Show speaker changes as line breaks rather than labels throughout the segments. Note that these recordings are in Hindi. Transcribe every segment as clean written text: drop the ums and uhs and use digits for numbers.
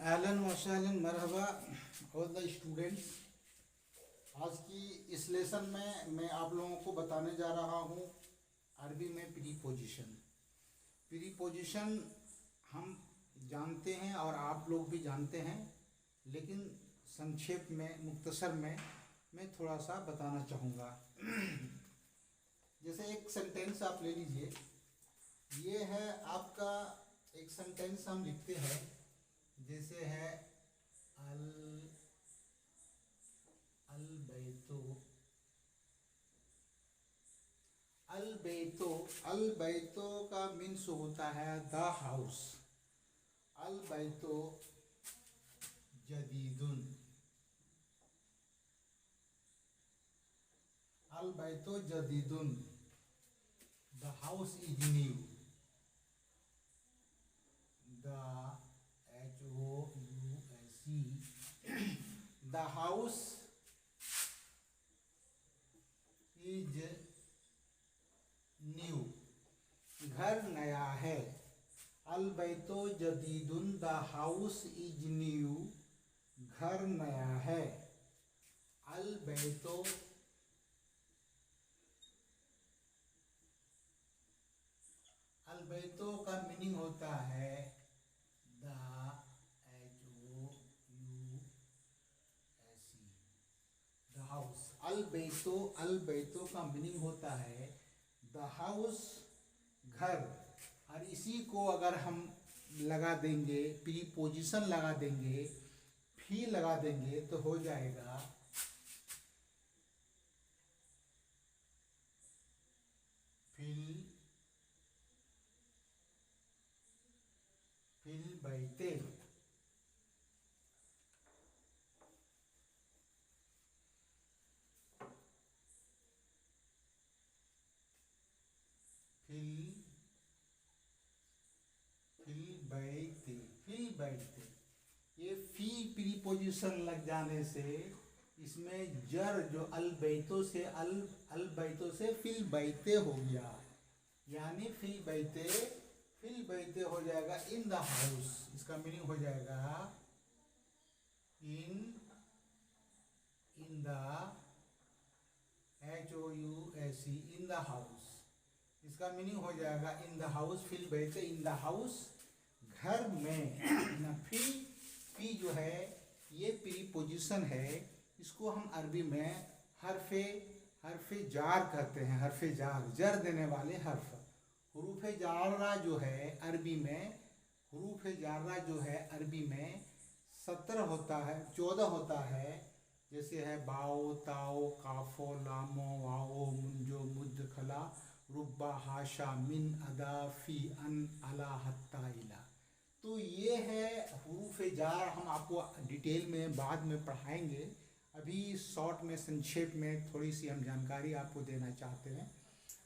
Elon वसहलन Marhaba all the students. आज की इस लेसन में मैं आप लोगों को बताने जा रहा हूँ अरबी में प्रीपोजिशन। प्रीपोजिशन हम जानते हैं और आप लोग भी जानते हैं, लेकिन संक्षेप में मुख्तसर में मैं थोड़ा सा बताना चाहूँगा। जैसे एक सेंटेंस आप ले लीजिए, ये है आपका एक सेंटेंस हम लिखते हैं, जैसे है अल अलबैतो। अलबैतो अलबैतो का मीन्स होता है द हाउस। अलबैतो जदीदुन। अलबैतो जदीदुन, the house is new. The HOUSE, the house is new, घर नया है। अलबैतो जदीदुन, द हाउस इज न्यू, घर नया है। अलबैतो अलबैतो का मीनिंग होता है द HOUSE, द हाउस। अलबैतो अलबैतो का मीनिंग होता है द हाउस, घर। और इसी को अगर हम लगा देंगे, प्रीपोजिशन लगा देंगे, फी लगा देंगे, तो हो जाएगा फिल बैते। फिल बैठते। ये फी प्रीपोजिशन लग जाने से इसमें जर जो अलबैतो से फिल बैते हो गया, यानी फिल बैते हो जाएगा इन द हाउस। इसका मीनिंग हो जाएगा in the HOUSE, in the house. इसका मीनिंग हो जाएगा इन द हाउस, फिल बैठे इन द हाउस, घर में। फी जो है ये प्रीपोजिशन है, इसको हम अरबी में हरफे जार कहते हैं। हरफे जार, जर देने वाले हर्फ। हुरूफ जारा जो है अरबी में, हुरूफ जारा जो है अरबी में 17 होता है, 14 होता है। जैसे है बाओ, ताओ, काफो, लामो, वाओ, मुंजो, मुद, खला, रुब्बा, हाशा, मिन, अदा, फी, अन, अला, हत्ता, इला। तो ये है हुरूफ जार। हम आपको डिटेल में बाद में पढ़ाएंगे। अभी शॉर्ट में, संक्षेप में थोड़ी सी हम जानकारी आपको देना चाहते हैं।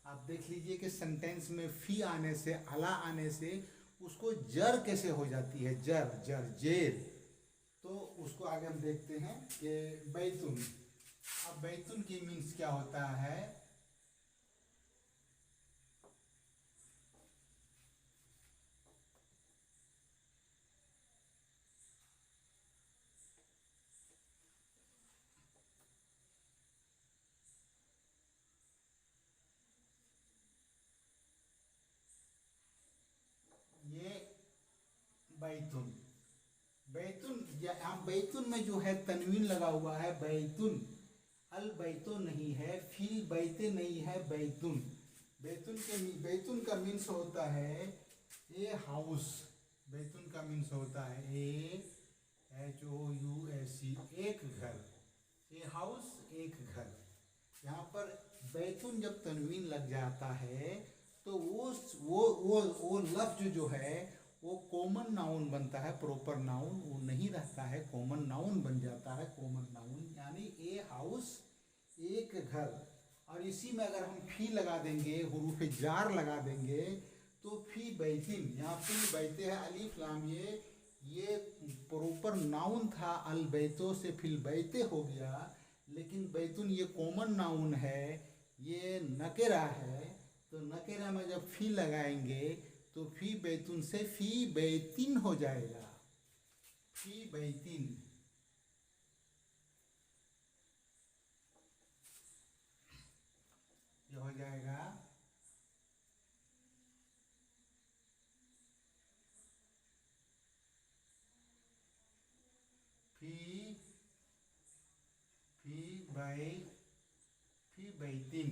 आप देख लीजिए कि सेंटेंस में फी आने से, अला आने से उसको जर कैसे हो जाती है, जेर। तो उसको आगे हम देखते हैं कि बैतुन। अब बैतुन की मीन्स क्या होता है? ये बैतुन यहाँ बैतुन में जो है तनवीन लगा हुआ है, बैतुन। अल बैतो नहीं है, फिल बैते नहीं है, बैतुन। बैतुन का मीन्स होता है ए हाउस। बैतुन का मीन्स होता है HOUSE, एक घर। ए हाउस, एक घर। यहाँ पर बैतुन जब तनवीन लग जाता है तो वो लफ्ज जो है वो कॉमन नाउन बनता है, प्रॉपर नाउन वो नहीं रहता है, कॉमन नाउन बन जाता है। कॉमन नाउन यानी ए हाउस, एक घर। और इसी में अगर हम फी लगा देंगे, हुरूफ जार लगा देंगे, तो फी बैतिन, यहाँ फी बैते है, अलिफ लाम, ये प्रॉपर नाउन था। अल बैतो से फिल बैते हो गया, लेकिन बैतुन ये कॉमन नाउन है, ये नकेरा है। तो नकेरा में जब फी लगाएंगे तो फी बैतुन से फी बैतिन हो जाएगा। फी बैतिन, ये हो जाएगा फी बैतिन,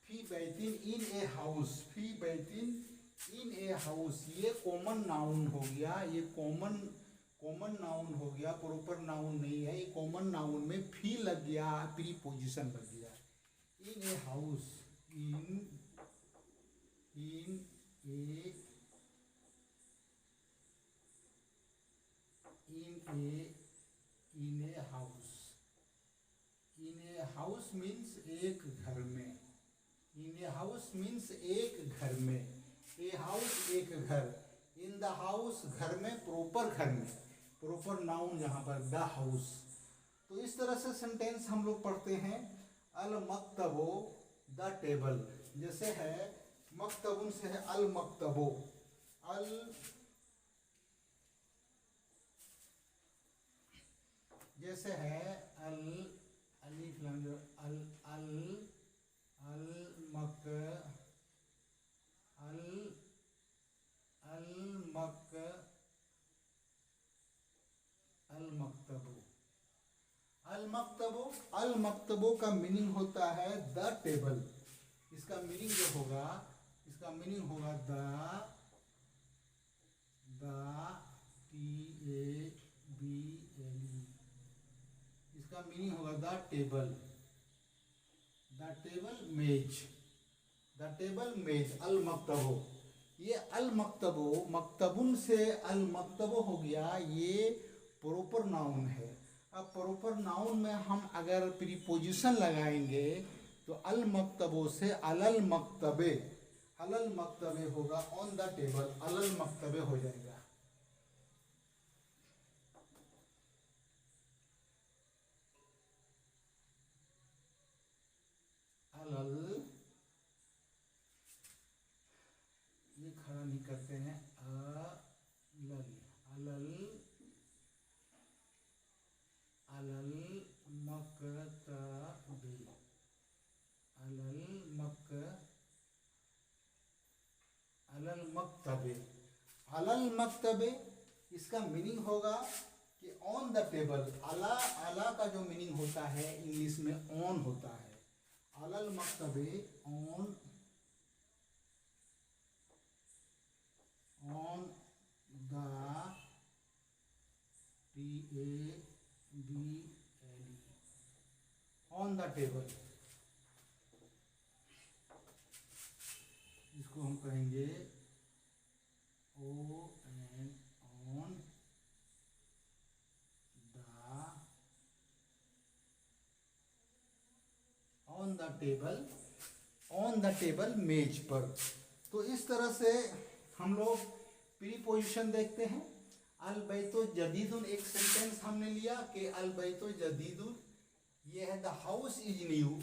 फी बैतिन इन ए हाउस, फी बैतिन इन ए हाउस, ये कॉमन नाउन हो गया, ये कॉमन नाउन हो गया, प्रॉपर नाउन नहीं है, ये कॉमन नाउन में फी लग गया, प्रीपोजिशन लग गया। In a house, in a house, in a house means एक घर में, इन ए हाउस मीन्स एक घर में, ए हाउस एक घर, इन द हाउस घर में, प्रॉपर घर में, प्रॉपर नाउन यहाँ पर द हाउस। तो इस तरह से सेंटेंस हम लोग पढ़ते हैं। अल मक्तबो द टेबल, जैसे है मक्तबुन से है अल मक्तबो, अल जैसे है अल अलिफ लाम जो अल अल अल मक अल अल मक अल मक्तबो, अल मक्तबो, अल मक्तबो का मीनिंग होता है द टेबल। इसका मीनिंग जो होगा, इसका मीनिंग होगा द TABLE, इसका मीनिंग होगा द टेबल मेज, द टेबल मेज, अल मक्तबो। ये अल मक्तबो, मक्तबुन से अल मक्तबो हो गया, ये प्रॉपर नाउन है। अब प्रॉपर नाउन में हम अगर प्रीपोजिशन लगाएंगे तो अल मक्तबो से अलल मक्तबे, अलल मक्तबे होगा, ऑन द टेबल, अलल मक्तबे हो जाएगा। अलल, ये खड़ा नहीं करते हैं, अलल अलल अलल मक्तबे, अलल मक्तबे, अलल मक्तबे। इसका मीनिंग होगा कि ऑन द टेबल, अला, अला का जो मीनिंग होता है इंग्लिश में ऑन होता है, अलल मक्तबे, on the TABLE, on the table. इसको हम कहेंगे ON, on the table, on the table मेज पर। तो इस तरह से हम लोग प्रीपोजिशन देखते हैं। अल बैतो जदीदुन, एक सेंटेंस हमने लिया कि अल बैतो जदीदुन, ये है द हाउस इज न्यू,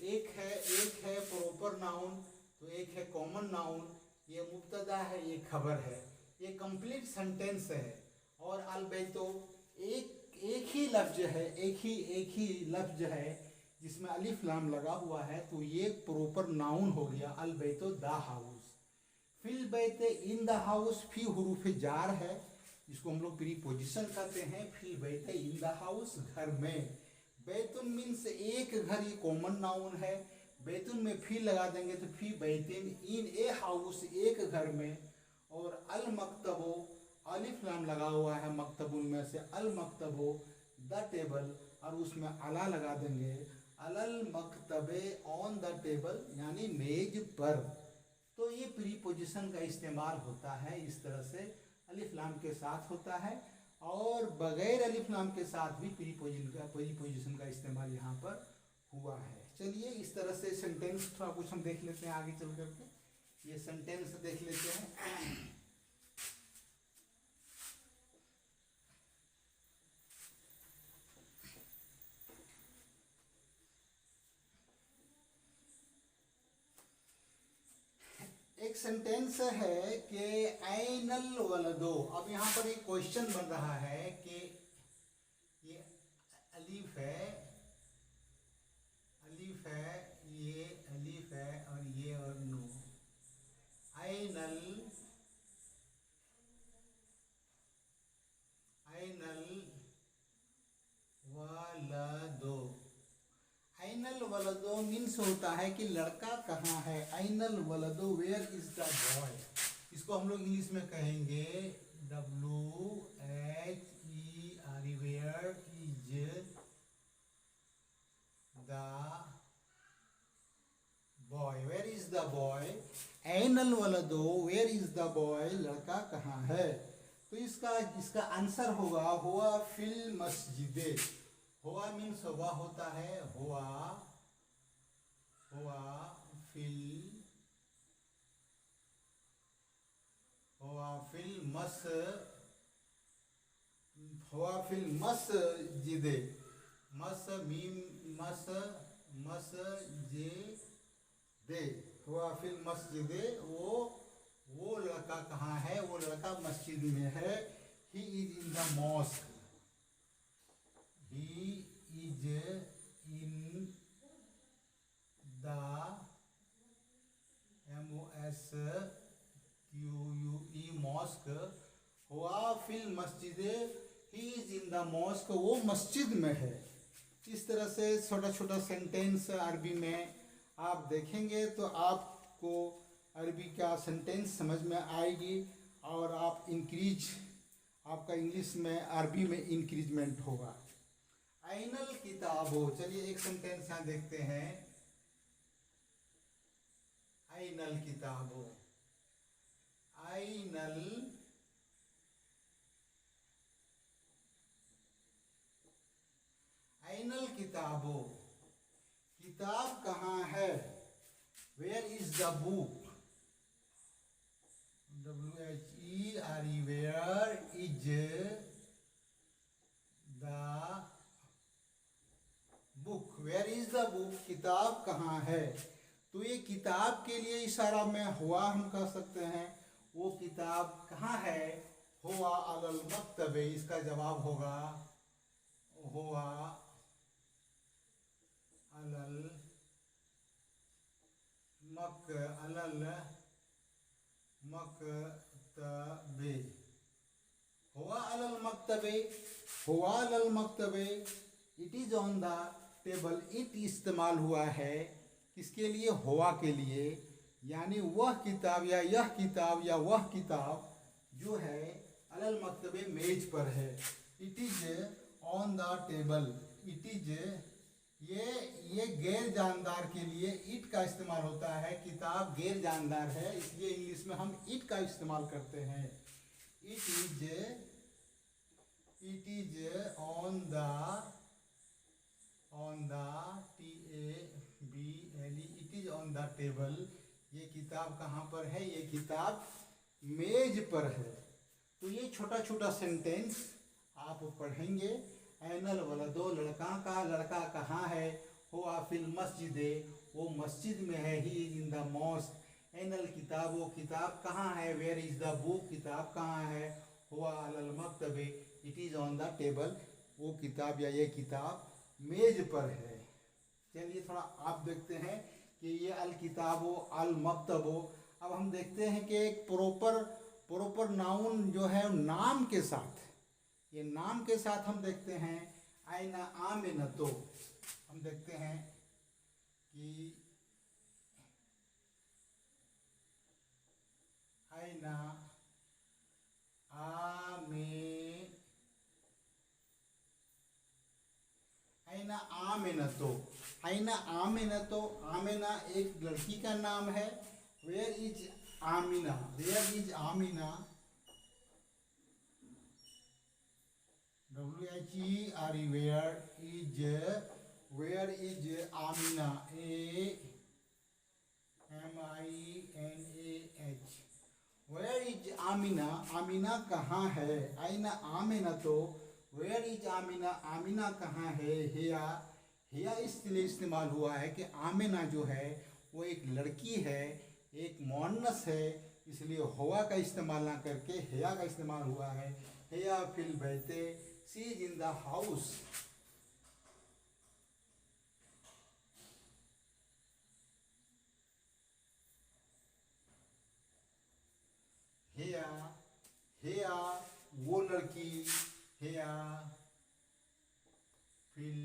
एक है प्रॉपर नाउन, तो एक है कॉमन नाउन, ये मुब्तदा है, ये खबर है, ये कंप्लीट सेंटेंस है। और अल बैतो एक ही लफ्ज है, एक ही लफ्ज है जिसमें अलिफ लाम लगा हुआ है, तो ये प्रॉपर नाउन हो गया, अल बैतो द हाउस। फिल बैते इन द हाउस, फी हुरूफ जार है, इसको हम लोग प्रीपोजिशन कहते हैं। फिल बैते इन द हाउस, घर में। बैतुन मीन्स एक घर, ये कॉमन नाउन है, बैतुन में फी लगा देंगे तो फी बैतिन इन ए हाउस, एक घर में। और अल मक्तबो, अलिफ लाम लगा हुआ है मक्तबुन में से, अल मक्तबो द टेबल, और उसमें अला लगा देंगे, अलल मक्तबे, ऑन द टेबल, यानी मेज पर। तो ये प्रीपोजिशन का इस्तेमाल होता है, इस तरह से अलिफ लाम के साथ होता है, और बगैर अलिफ लाम के साथ भी प्रीपोजिशन का इस्तेमाल यहाँ पर हुआ है। चलिए इस तरह से सेंटेंस थोड़ा कुछ हम देख लेते हैं आगे चल करके, ये सेंटेंस देख लेते हैं। एक सेंटेंस है कि ऐनल वलदो। अब यहाँ पर एक क्वेश्चन बन रहा है कि ये अलीफ है, ये अलीफ है और ये और नून। ऐनल वलदो। ऐनल वलदो मीन्स होता है कि लड़का कहाँ है। ऐनल वलदो, वेयर इज द बॉय। इसको हम लोग इंग्लिश में कहेंगे WHERE, where is the boy, where is the boy. ऐनल वलदो, वेयर इज द बॉय, लड़का कहाँ है। तो इसका आंसर होगा हुआ फिल मस्जिदे। हुआ मीन्स हुआ होता है, हुआ फिल मस्जिदे। मस्जिदे, हुआ फिल मस्जिदे। वो लड़का कहाँ है, वो लड़का मस्जिद में है। He is in the mosque, he is in the MOSQUE mosque। हुआ फिल मस्जिद, he is in the mosque, वो मस्जिद में है। इस तरह से छोटा छोटा सेंटेंस अरबी में आप देखेंगे तो आपको अरबी का सेंटेंस समझ में आएगी और आप आपका इंग्लिश में अरबी में इंक्रीजमेंट होगा। ऐनल किताबो, चलिए एक सेंटेंस यहाँ देखते हैं। ऐनल किताबो, ऐनल किताबो, किताब कहाँ है। Where is the book, WHERE, where is the book, where is the book, किताब कहाँ है। तो ये किताब के लिए इशारा में हुआ हम कह सकते हैं। वो किताब कहाँ है, हुआ अलल मक्तबे। इसका जवाब होगा हुआ अलल मक्तबे, हुआ अलल मक्तबे, हुआ अलल मक्तबे। It is on the table. It इस्तेमाल हुआ है किसके लिए, हुआ के लिए। यानी वह किताब या यह किताब या वह किताब जो है अलल मक्तबे, मेज पर है। It is on the table. It is, ये गैर जानदार के लिए इट का इस्तेमाल होता है। किताब गैर जानदार है इसलिए इंग्लिश में हम इट का इस्तेमाल करते हैं। It is on the TABLE, it is on the table. ये किताब कहाँ पर है, ये किताब मेज पर है। तो ये छोटा छोटा सेंटेंस आप पढ़ेंगे। ऐनल वलदो, लड़का कहाँ है। हुआ फिल मस्जिदे, वो मस्जिद में है। He is in the mosque. Anal किताब, वो किताब कहाँ है। वेयर इज द बुक, किताब कहाँ है। हुआ अलल मक्तबे, it is on the table, वो किताब या ये किताब मेज पर है। चलिए थोड़ा आप देखते हैं कि ये अल किताबो अल मक्तबो। अब हम देखते हैं कि एक प्रॉपर नाउन जो है नाम के साथ, ये नाम के साथ हम देखते हैं। आइना आमिनतो, हम देखते हैं कि आइना आमिनतो, आमिना एक लड़की का नाम है। Where is Amina, where is Amina, WHERE, where is Amina, AMINAH, where is Amina, Amina कहाँ है। आइना आमिना, तो वेयर इज आमिना, आमिना कहाँ है। हिया इसलिए इस्तेमाल हुआ है कि आमिना जो है वो एक लड़की है। एक मुअन्नस है, इसलिए हुआ का इस्तेमाल ना करके हिया का इस्तेमाल हुआ है। हिया फिल बैते, she is in the house. हिया, हिया वो लड़की, हिया फिल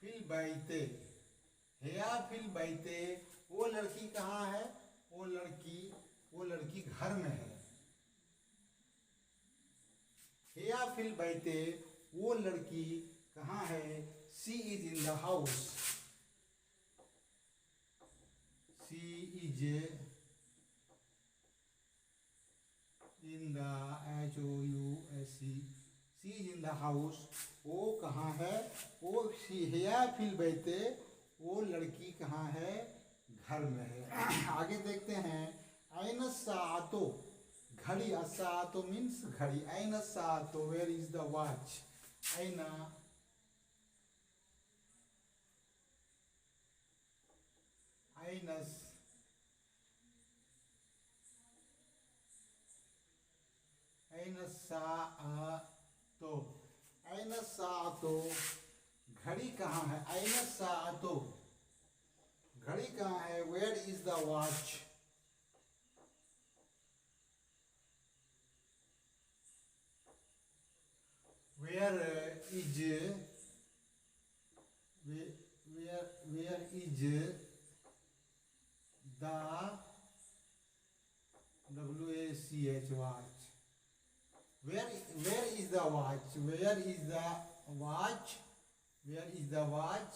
फिल बैते, हिया फिल बैते, वो लड़की कहाँ है? वो लड़की घर में है। हिया फिल बैते, वो लड़की कहाँ है? She is in the house. She is in the HOUSE, she is in the house. वो कहाँ है? वो हिया फिल बैते, वो लड़की कहाँ है? घर में है। आगे देखते हैं। ऐन सातो, घड़ी, सातो मीन्स घड़ी। ऐन सातो, where is the watch? An anus ऐन सातो, ऐन सातो, घड़ी कहाँ है? ऐन सातो, घड़ी कहाँ है? Where is the watch? Where is where is the WACH watch? Where is the watch? Where is the watch? Where is the watch?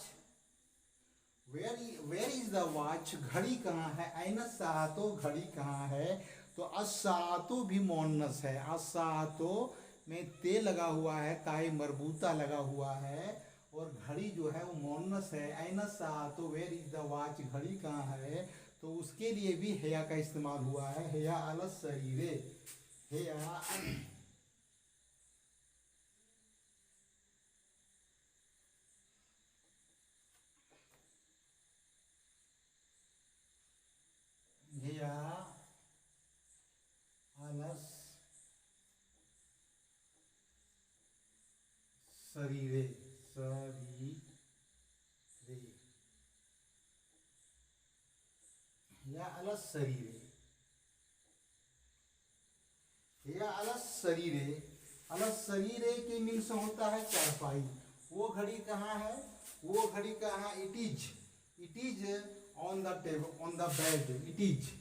Where is the watch? घड़ी कहाँ है? ऐन सातो, घड़ी कहाँ है? तो अस्सातो भी मुअन्नस है। अस्सातो में ते लगा हुआ है, ताई मरबूता लगा हुआ है, और घड़ी जो है वो मुअन्नस है। ऐन सातो, वेयर इज द वॉच, घड़ी कहाँ है? तो उसके लिए भी हिया का इस्तेमाल हुआ है। हिया अल सरीरे, हिया हिया अलस शरीरे, या अलस शरीरे, या अलस शरीरे। अलस शरीरे के मीन्स होता है चारपाई। वो घड़ी कहाँ है? वो घड़ी कहाँ? It is on the table, on the bed. It is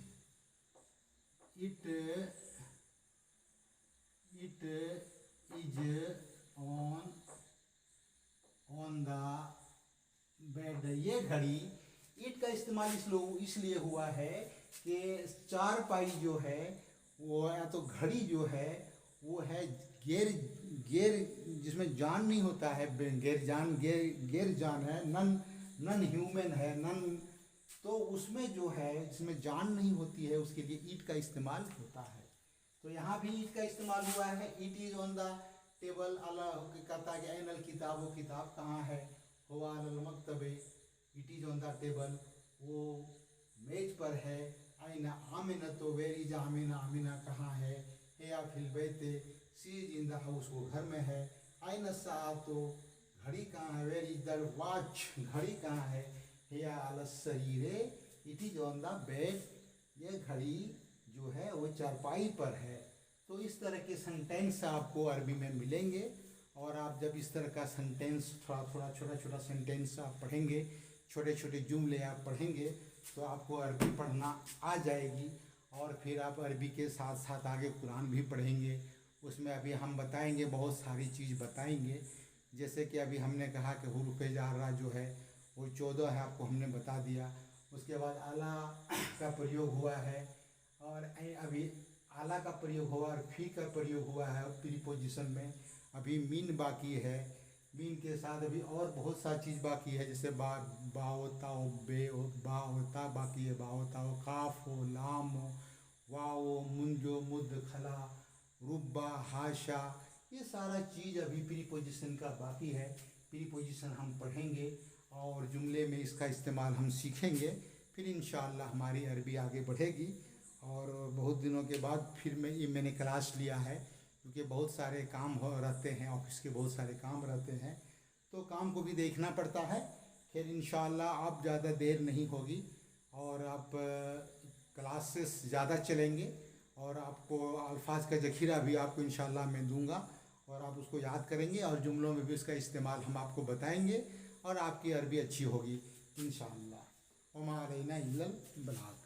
on the bed. ये घड़ी, ईट का इस्तेमाल इसलिए हुआ है कि चारपाई जो है वो, या तो घड़ी जो है वो है गैर गैर जिसमें जान नहीं होता है, गैर जान है, नन ह्यूमन है, नन, तो उसमें जो है जिसमें जान नहीं होती है उसके लिए ईट का इस्तेमाल होता है। तो यहाँ भी ईट का इस्तेमाल हुआ है। It is on the table. अला कहता है कि ऐनल किताब, वो किताब कहाँ है? हुआ अल मकतबे, it is on the table, वो मेज पर है। आइना आमिना, तो वेर इज आमिना, आमिना कहाँ है? या फिल बैते, she is in the house, वो घर में है। आइना सा, तो घड़ी कहाँ है? वेर इज द वॉच, घड़ी कहाँ है? या अल शरीरे, it is on the bed, ये घड़ी जो है वो चारपाई पर है। तो इस तरह के सेंटेंस आपको अरबी में मिलेंगे, और आप जब इस तरह का सेंटेंस थोड़ा छोटा छोटा सेंटेंस आप पढ़ेंगे, छोटे छोटे जुमले आप पढ़ेंगे, तो आपको अरबी पढ़ना आ जाएगी। और फिर आप अरबी के साथ साथ आगे कुरान भी पढ़ेंगे। उसमें अभी हम बताएंगे, बहुत सारी चीज़ बताएंगे। जैसे कि अभी हमने कहा कि हुरूफ़ जारा जो है वो 14 है, आपको हमने बता दिया। उसके बाद आला का प्रयोग हुआ है, और अभी आला का प्रयोग हुआ और फी का प्रयोग हुआ है प्रीपोजिशन में। अभी मीन बाकी है, मीन के साथ अभी और बहुत सा चीज़ बाकी है, जैसे बा होता हो, बे हो, बा होता बाकी है, बा होता हो, काफ हो, लाम हो, वाओ, मुंजो, मुद, खला, रुब्बा, हाशा, ये सारा चीज़ अभी प्रीपोजिशन का बाकी है। प्रीपोजिशन हम पढ़ेंगे, और जुमले में इसका इस्तेमाल हम सीखेंगे। फिर इंशाअल्लाह हमारी अरबी आगे बढ़ेगी। और बहुत दिनों के बाद फिर मैंने क्लास लिया है, क्योंकि बहुत सारे काम हो रहते हैं, ऑफिस के बहुत सारे काम रहते हैं, तो काम को भी देखना पड़ता है। फिर इंशाअल्लाह अब ज़्यादा देर नहीं होगी और आप क्लासेस ज़्यादा चलेंगे और आपको अल्फाज का ज़ख़ीरा भी आपको इंशाअल्लाह मैं दूंगा और आप उसको याद करेंगे और जुमलों में भी इसका इस्तेमाल हम आपको बताएंगे और आपकी अरबी अच्छी होगी इंशाअल्लाह। वमा अलैना इल्लल बलाग।